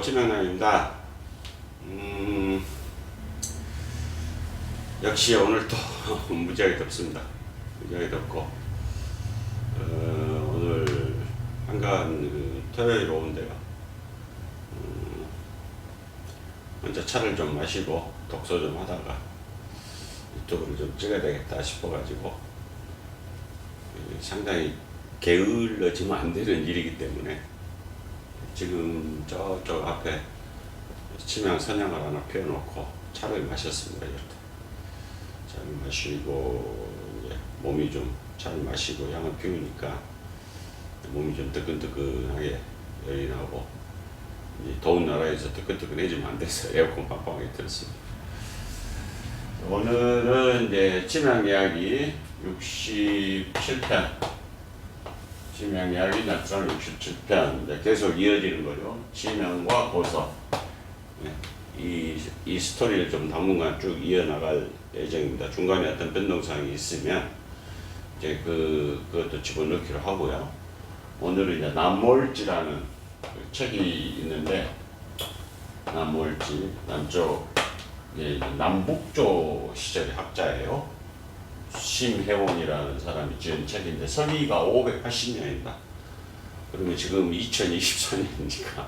찜양남입니다. 역시 오늘 또 무지하게 덥습니다. 무지하게 덥고 오늘 한가한 토요일 오후인데요. 먼저 차를 좀 마시고 독서 좀 하다가 유튜브를 좀 찍어야 되겠다 싶어가지고 상당히 게을러지면 안 되는 일이기 때문에 지금 저쪽 앞에 침향 선양을 하나 피워놓고 차를 마셨습니다. 이렇게 차를 마시고 이제 몸이 좀 차를 마시고 향을 피우니까 몸이 좀 뜨끈뜨끈하게 열이 나고 더운 나라에서 뜨끈뜨끈해지면 안 돼서 에어컨 빵빵하게 틀었습니다. 오늘은 이제 침향 이야기 67편 침향 이야기 나트랑 67편 계속 이어지는 거죠. 침향과 고서 이 스토리를 좀 당분간 쭉 이어나갈 예정입니다. 중간에 어떤 변동사항이 있으면 이제 그것도 집어넣기로 하고요. 오늘은 이제 남몰지라는 책이 있는데 남몰지 남쪽 남북조 시절의 학자예요. 심혜원이라는 사람이 지은 책인데 서기가 580년입니다. 그러면 지금 2024년이니까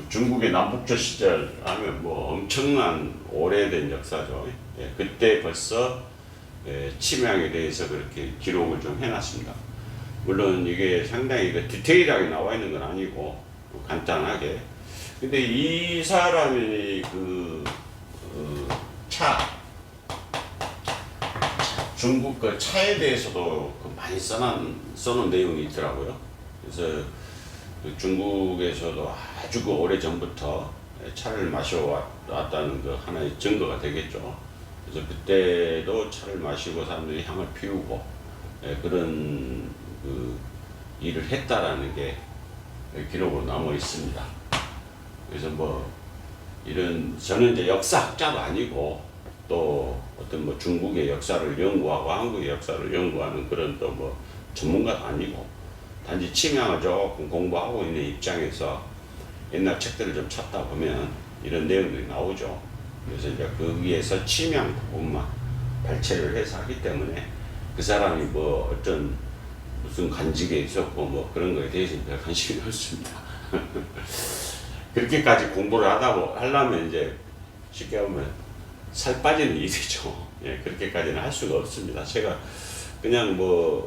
중국의 남북조 시절 하면 뭐 엄청난 오래된 역사죠. 그때 벌써 침향에 대해서 그렇게 기록을 좀 해놨습니다. 물론 이게 상당히 디테일하게 나와 있는 건 아니고 간단하게. 근데 이 사람이 중국 차에 대해서도 많이 써놓은 내용이 있더라고요. 그래서 중국에서도 아주 오래 전부터 차를 마셔왔다는 하나의 증거가 되겠죠. 그래서 그때도 차를 마시고 사람들이 향을 피우고 그런 일을 했다라는 게 기록으로 남아 있습니다. 그래서 저는 이제 역사학자도 아니고 또 어떤 중국의 역사를 연구하고 한국의 역사를 연구하는 그런 또 전문가도 아니고 단지 침향을 조금 공부하고 있는 입장에서 옛날 책들을 좀 찾다 보면 이런 내용들이 나오죠. 그래서 이제 거기에서 침향 부분만 발췌를 해서 하기 때문에 그 사람이 어떤 무슨 간직에 있었고 그런 거에 대해서 별 관심이 없습니다. 그렇게까지 공부를 하려면 이제 쉽게 하면 살 빠지는 일이죠. 그렇게까지는 할 수가 없습니다. 제가 그냥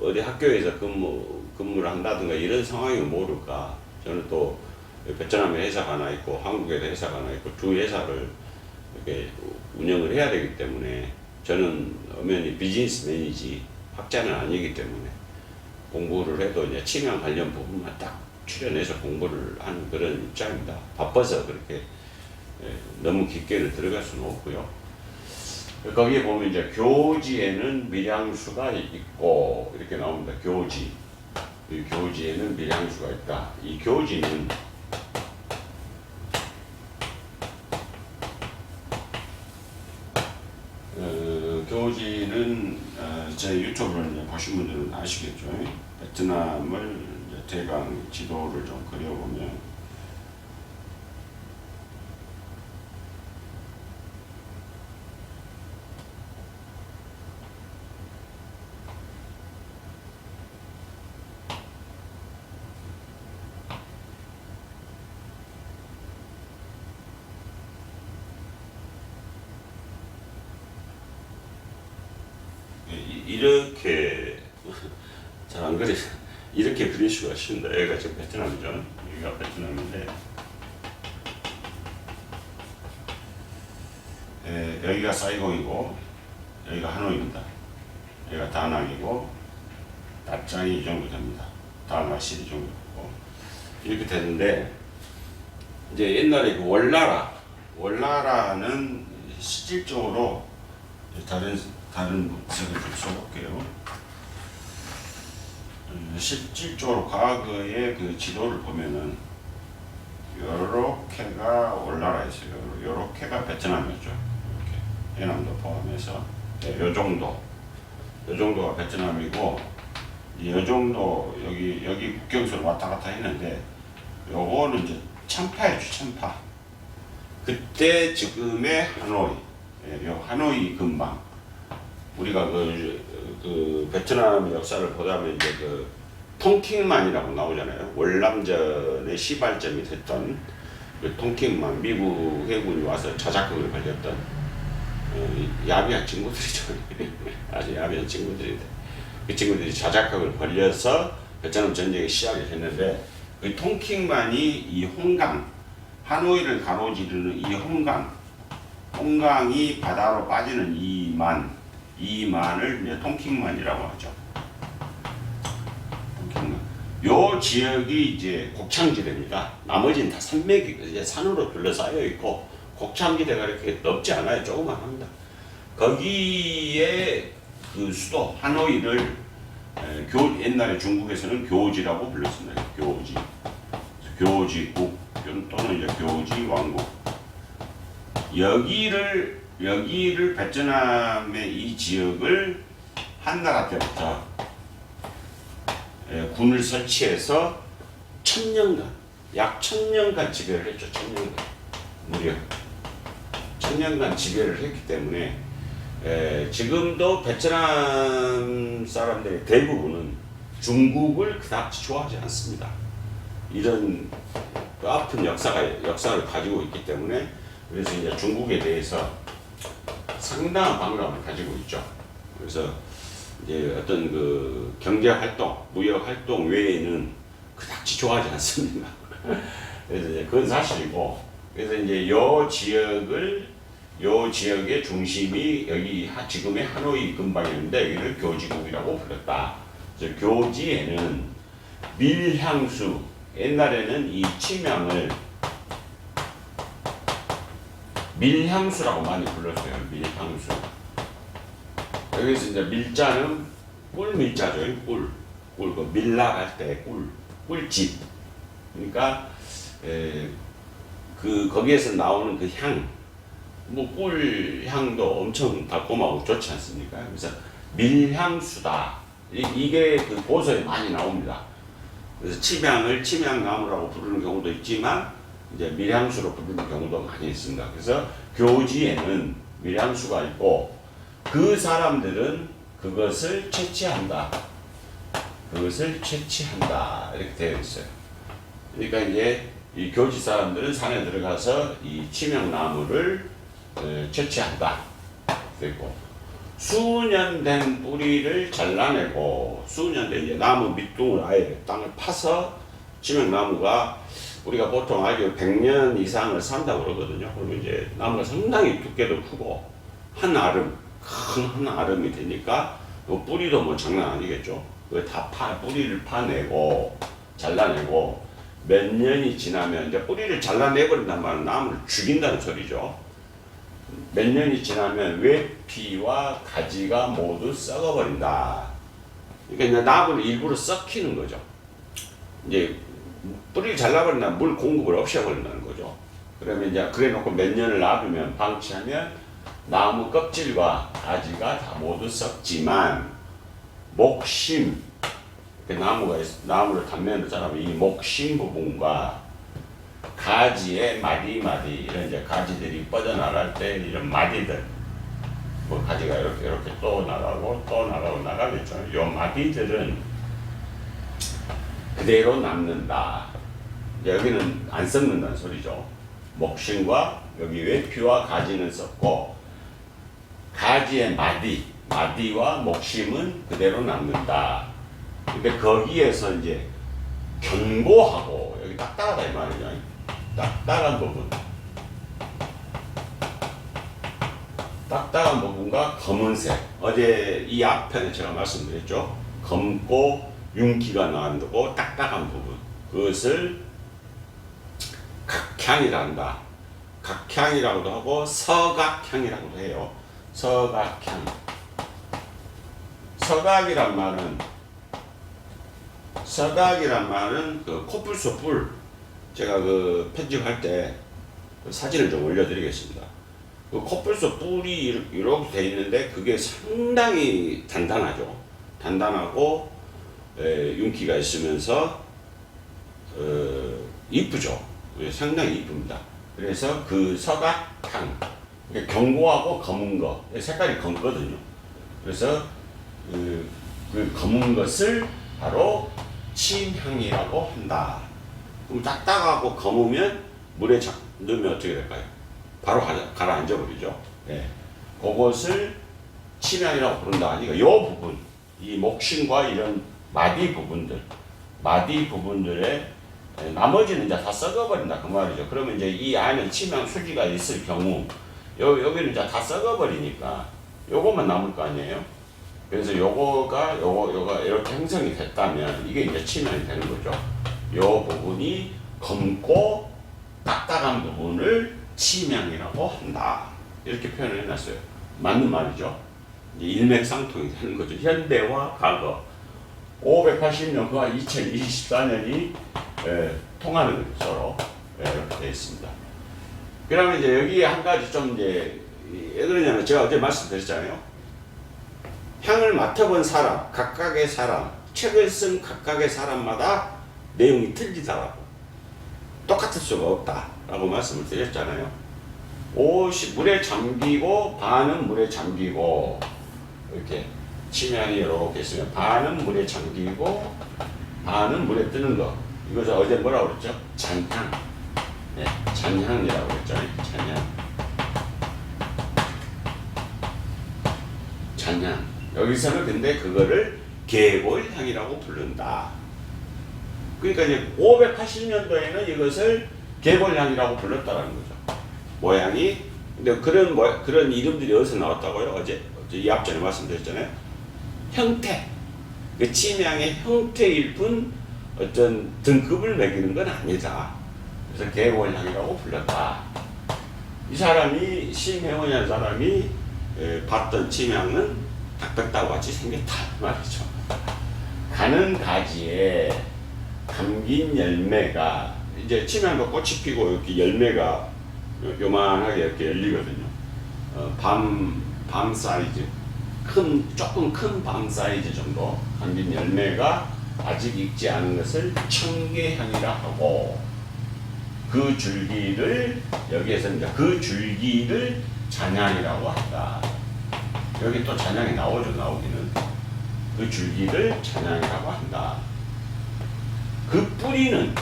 어디 학교에서 근무를 한다든가 이런 상황이 모를까. 저는 또 베트남에 회사가 하나 있고 한국에도 회사가 하나 있고 두 회사를 이렇게 운영을 해야 되기 때문에 저는 엄연히 비즈니스맨이지 학자는 아니기 때문에 공부를 해도 이제 침향 관련 부분만 딱 출연해서 공부를 하는 그런 입장입니다. 바빠서 그렇게 너무 깊게는 들어갈 수는 없고요. 거기에 보면 이제 교지에는 밀양수가 있고 이렇게 나옵니다. 교지. 이 교지에는 밀양수가 있다. 이 교지는 제 유튜브를 보신 분들은 아시겠죠. 베트남을 대강 지도를 좀 그려보면 이렇게 잘 안 그리 이렇게 그릴 수가 있습니다. 여기가 지금 베트남이죠. 여기가 베트남인데 여기가 사이공이고 여기가 하노이입니다. 여기가 다낭이고 나짱이 이 정도 됩니다. 다낭시 이 정도 되고 이렇게 되는데 이제 옛날에 월나라는 실질적으로 다른 색을 좀 써볼게요. 실질적으로 과거의 지도를 보면은 요렇게가 월나라였어요. 요렇게가 베트남이었죠. 이렇게 해남도 포함해서 요 정도가 베트남이고 요 정도 여기 국경선을 왔다 갔다 했는데 요거는 이제 참파였죠, 참파. 그때 지금의 하노이, 요 하노이 근방. 우리가 그 베트남 역사를 보자면 이제 그 통킹만이라고 나오잖아요. 월남전의 시발점이 됐던 그 통킹만, 미국 해군이 와서 자작극을 벌였던 야비한 친구들이죠. 아주 야비한 친구들인데 그 친구들이 자작극을 벌여서 베트남 전쟁이 시작이 됐는데 그 통킹만이 이 홍강, 하노이를 가로지르는 이 홍강이 바다로 빠지는 이만을 이제 통킹만이라고 하죠. 통킹만. 요 지역이 이제 곡창지대입니다. 나머지는 다 산맥이 이제 산으로 둘러싸여 있고 곡창지대가 이렇게 넓지 않아요. 조그만합니다. 거기에 그 수도 하노이를 옛날에 중국에서는 교지라고 불렀습니다. 교지국 또는 이제 교지 왕국. 여기를 베트남의 이 지역을 한나라 때부터 군을 설치해서 1000년간, 약 1000년간 지배를 했죠. 1000년간. 무려 1000년간 지배를 했기 때문에 지금도 베트남 사람들의 대부분은 중국을 그다지 좋아하지 않습니다. 이런 그 아픈 역사를 가지고 있기 때문에 그래서 이제 중국에 대해서 상당한 반감을 가지고 있죠. 그래서 이제 어떤 그 경제 활동, 무역 활동 외에는 그다지 좋아하지 않습니다. 그래서 이제 그건 사실이고, 그래서 이제 요 지역의 중심이 여기 지금의 하노이 근방이었는데 여기를 교지국이라고 불렀다. 그래서 교지에는 밀향수, 옛날에는 이 침향을 밀향수라고 많이 불렀어요. 밀향수. 여기서 이제 밀자는 꿀 밀자죠. 꿀. 그 밀락할 때 꿀집. 그러니까 거기에서 나오는 그 향, 뭐 꿀 향도 엄청 달콤하고 좋지 않습니까? 그래서 밀향수다. 이게 그 고서에 많이 나옵니다. 그래서 침향을 침향나무라고 부르는 경우도 있지만 이제 밀향수로 부르는 경우도 많이 있습니다. 그래서 교지에는 밀향수가 있고 그 사람들은 그것을 채취한다. 이렇게 되어 있어요. 그러니까 이제 이 교지 사람들은 산에 들어가서 이 침향나무를 채취한다. 그리고 수년 된 뿌리를 잘라내고 수년 된 이제 나무 밑둥을 아예 땅을 파서 침향나무가 우리가 보통 아주 100년 이상을 산다고 그러거든요. 그러면 이제 나무가 상당히 두께도 크고 한 아름이 되니까 그 뿌리도 뭐 장난 아니겠죠. 그걸 다 뿌리를 파내고 잘라내고 몇 년이 지나면 이제 뿌리를 잘라내버린단 말은 나무를 죽인다는 소리죠. 몇 년이 지나면 외피와 가지가 모두 썩어버린다. 그러니까 이제 나무를 일부러 썩히는 거죠. 이제 뿌리를 잘라버린다면 물 공급을 없애버린다는 거죠. 그러면 이제 그래 놓고 몇 년을 놔두면 방치하면 나무 껍질과 가지가 다 모두 썩지만 목심, 나무를 단면으로 자라면 이 목심 부분과 가지의 마디 이런 이제 가지들이 뻗어나갈 때 이런 마디들, 뭐 가지가 이렇게 또 나가겠죠. 이 마디들은 그대로 남는다. 여기는 안 썩는다는 소리죠. 목심과 여기 외피와 가지는 썩고 가지의 마디와 목심은 그대로 남는다. 근데 거기에서 이제 견고하고 여기 딱딱하다 이 말이죠. 딱딱한 부분과 검은색. 어제 이 앞편에 제가 말씀드렸죠. 검고 윤기가 나고 딱딱한 부분. 그것을 각향이라 한다. 각향이라고도 하고 서각향이라고도 해요. 서각향. 서각이란 말은 그 코뿔소 뿔. 제가 그 편집할 때 그 사진을 좀 올려드리겠습니다. 그 코뿔소 뿔이 이렇게 돼 있는데 그게 상당히 단단하죠. 단단하고 윤기가 있으면서 이쁘죠. 상당히 이쁩니다. 그래서 그 서각향, 견고하고 검은 거, 색깔이 검거든요. 그래서 그 검은 것을 바로 침향이라고 한다. 그럼 딱딱하고 검으면 물에 넣으면 어떻게 될까요? 바로 가라앉아 버리죠. 예. 그것을 침향이라고 부른다. 그러니까 요 부분, 이 목심과 이런 마디 부분들의 나머지는 이제 다 썩어버린다 그 말이죠. 그러면 이제 이 안에 침향 수지가 있을 경우 여기는 이제 다 썩어버리니까 요것만 남을 거 아니에요. 그래서 요거가 이렇게 형성이 됐다면 이게 이제 침향이 되는 거죠. 요 부분이 검고 딱딱한 부분을 침향이라고 한다. 이렇게 표현을 해놨어요. 맞는 말이죠. 이제 일맥상통이 되는 거죠. 현대와 과거 580년과 2024년이 통하는 거죠. 서로 이렇게 되어 있습니다. 그러면 이제 여기 한 가지 좀 이제 왜 그러냐면 제가 어제 말씀드렸잖아요. 향을 맡아본 사람, 각각의 사람, 책을 쓴 각각의 사람마다 내용이 틀리더라고. 똑같을 수가 없다라고 말씀을 드렸잖아요. 옷이 물에 잠기고 반은 물에 잠기고 이렇게 침향이 이렇게 있으면 반은 물에 잠기고 반은 물에 뜨는 거. 이것을 어제 뭐라고 그랬죠? 잔향. 네, 잔향이라고 그랬죠. 잔향. 여기서는 근데 그거를 계골향이라고 부른다. 그러니까 이제 580년도에는 이것을 계골향이라고 불렀다라는 거죠. 모양이. 근데 그런 이름들이 어디서 나왔다고요? 어제 이 앞전에 말씀드렸잖아요. 형태. 그 침향의 형태일 뿐 어떤 등급을 매기는 건 아니다. 그래서 계골향이라고 불렀다. 이 사람이 심혜원이라는 사람이 봤던 침향은 닭백다와 같이 생겼다 말이죠. 가는 가지에 감긴 열매가 이제 침향도 꽃이 피고 이렇게 열매가 요만하게 이렇게 열리거든요. 밤 사이즈, 조금 큰 밤 사이즈 정도 감긴 열매가 아직 익지 않은 것을 청계향이라 하고 그 줄기를 여기에서 이제 그 줄기를 잔향이라고 한다. 여기 또 잔향이 나오기는 그 줄기를 잔향이라고 한다. 그 뿌리는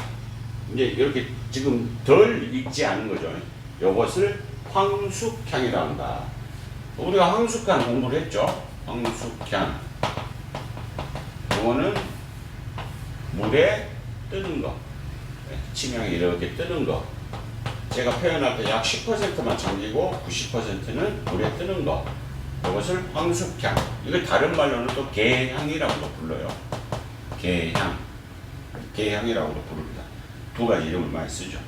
이제 이렇게 지금 덜 익지 않은 거죠. 요것을 황숙향이라고 한다. 우리가 황숙향 공부를 했죠. 황숙향. 요거는 물에 뜨는 거. 침향이 이렇게 뜨는 거. 제가 표현할 때 약 10%만 잠기고 90%는 물에 뜨는 거. 이것을 황숙향. 이걸 다른 말로는 또 계향이라고도 불러요. 계향이라고도 부릅니다. 두 가지 이름을 많이 쓰죠.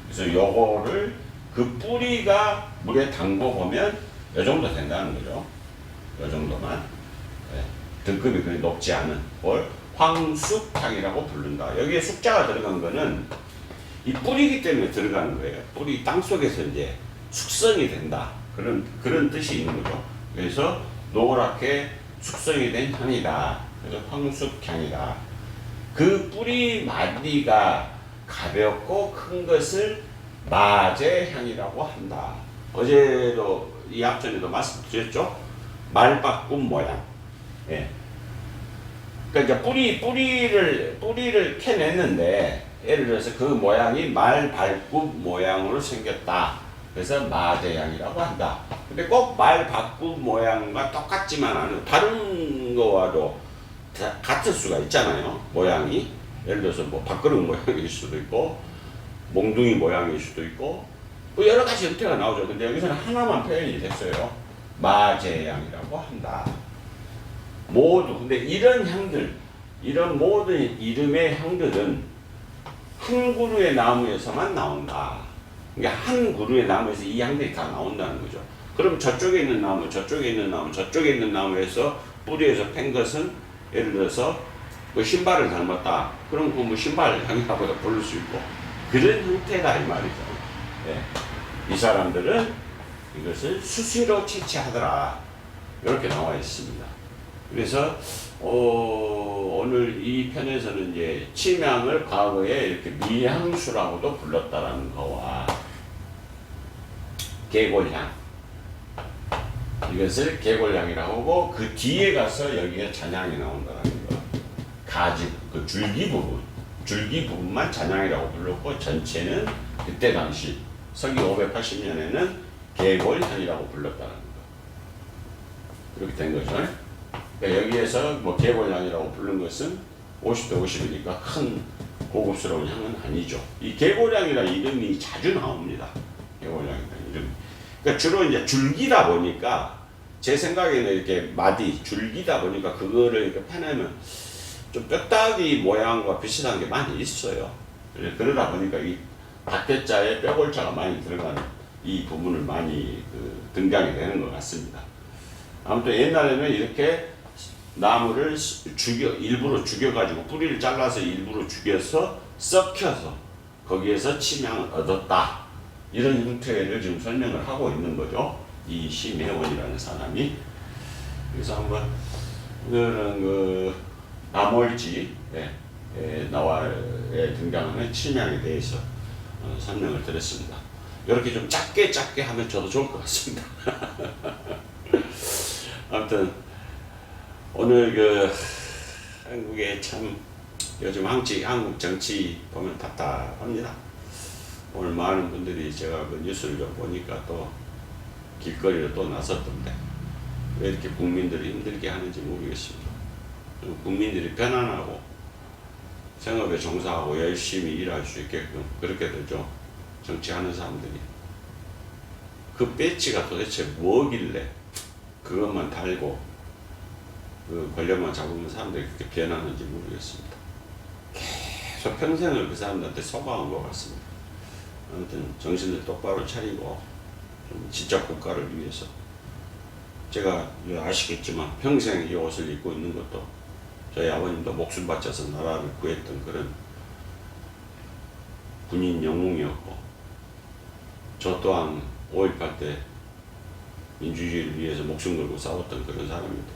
그래서 요거를 그 뿌리가 물에 담궈 보면 요 정도 된다는 거죠. 요 정도만. 등급이 그리 높지 않은 걸 황숙향이라고 부른다. 여기에 숙자가 들어간 거는 이 뿌리기 때문에 들어가는 거예요. 뿌리 땅 속에서 이제 숙성이 된다. 그런 뜻이 있는 거죠. 그래서 노랗게 숙성이 된 향이다. 그래서 황숙향이다. 그 뿌리 마디가 가볍고 큰 것을 마제향이라고 한다. 어제도 이 앞전에도 말씀드렸죠. 말바꿈 모양. 예. 그러니까 이제 뿌리를 캐냈는데 예를 들어서 그 모양이 말발굽 모양으로 생겼다. 그래서 마제향이라고 한다. 근데 꼭 말바꿈 모양과 똑같지만 않은 다른 거와도 같을 수가 있잖아요. 모양이 예를 들어서 뭐 밥그릇 모양일 수도 있고 몽둥이 모양일 수도 있고 뭐 여러 가지 형태가 나오죠. 근데 여기서는 하나만 표현이 됐어요. 마제향이라고 한다. 모두 근데 이런 향들, 이런 모든 이름의 향들은 한 그루의 나무에서만 나온다. 그러니까 한 그루의 나무에서 이 향들이 다 나온다는 거죠. 그럼 저쪽에 있는 나무, 저쪽에 있는 나무, 저쪽에 있는 나무에서 뿌리에서 팬 것은 예를 들어서 뭐 신발을 닮았다. 그럼 그 뭐 신발 향이라고도 부를 수 있고 그런 형태다 이 말이죠. 이 사람들은 이것을 수시로 채취하더라. 이렇게 나와 있습니다. 그래서 오늘 이 편에서는 이제 침향을 과거에 이렇게 미향수라고도 불렀다라는 거와 개골향, 이것을 개골향이라고 하고 그 뒤에 가서 여기에 잔향이 나온다는 거. 가지 그 줄기 부분만 잔향이라고 불렀고 전체는 그때 당시 서기 580년에는 개골향이라고 불렀다는 거. 그렇게 된 거죠. 그러니까 여기에서 뭐 개골향이라고 부른 것은 50대 50이니까 큰 고급스러운 향은 아니죠. 이 개골향이라는 이름이 자주 나옵니다. 개골향이라는 이름. 그러니까 주로 이제 줄기다 보니까 제 생각에는 이렇게 마디 줄기다 보니까 그거를 이렇게 파내면 좀 뼈다귀 모양과 비슷한 게 많이 있어요. 그러다 보니까 이 닭대자에 뼈골자가 많이 들어가는 이 부분을 많이 등장이 되는 것 같습니다. 아무튼 옛날에는 이렇게 나무를 일부러 죽여가지고 뿌리를 잘라서 일부러 죽여서 썩혀서 거기에서 침향을 얻었다. 이런 형태를 지금 설명을 하고 있는 거죠. 이 심혜원이라는 사람이. 그래서 한번 이거는 나몰지에 나와에 등장하는 침향에 대해서 설명을 드렸습니다. 이렇게 좀 짧게 하면 저도 좋을 것 같습니다. 아무튼 오늘 한국에 참 요즘 한국 정치 보면 답답합니다. 오늘 많은 분들이 제가 그 뉴스를 좀 보니까 또 길거리로 또 나섰던데 왜 이렇게 국민들이 힘들게 하는지 모르겠습니다. 국민들이 편안하고 생업에 종사하고 열심히 일할 수 있게끔 그렇게 되죠. 정치하는 사람들이. 그 배지가 도대체 뭐길래 그것만 달고 그 권력만 잡으면 사람들이 그렇게 변하는지 모르겠습니다. 계속 평생을 그 사람들한테 속아온 것 같습니다. 아무튼 정신을 똑바로 차리고 좀 진짜 국가를 위해서 제가 아시겠지만 평생 이 옷을 입고 있는 것도 저희 아버님도 목숨 바쳐서 나라를 구했던 그런 군인 영웅이었고 저 또한 5.18 때 민주주의를 위해서 목숨 걸고 싸웠던 그런 사람인데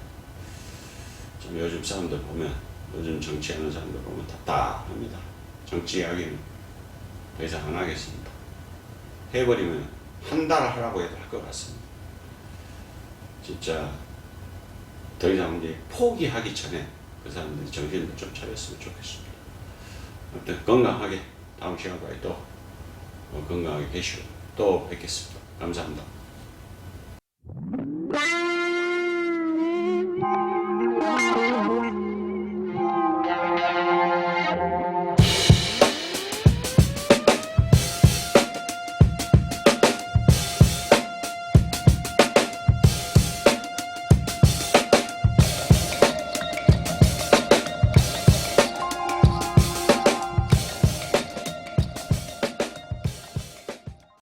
좀 요즘 사람들 보면 요즘 정치하는 사람들 보면 답답합니다. 정치 이야기는 더 이상 안 하겠습니다. 해버리면 한 달 하라고 해도 할 것 같습니다. 진짜 더 이상 이제 포기하기 전에 그 사람들이 정신을 좀 차렸으면 좋겠습니다. 아무튼 건강하게 다음 시간까지 또 건강하게 계시고 또 뵙겠습니다. 감사합니다.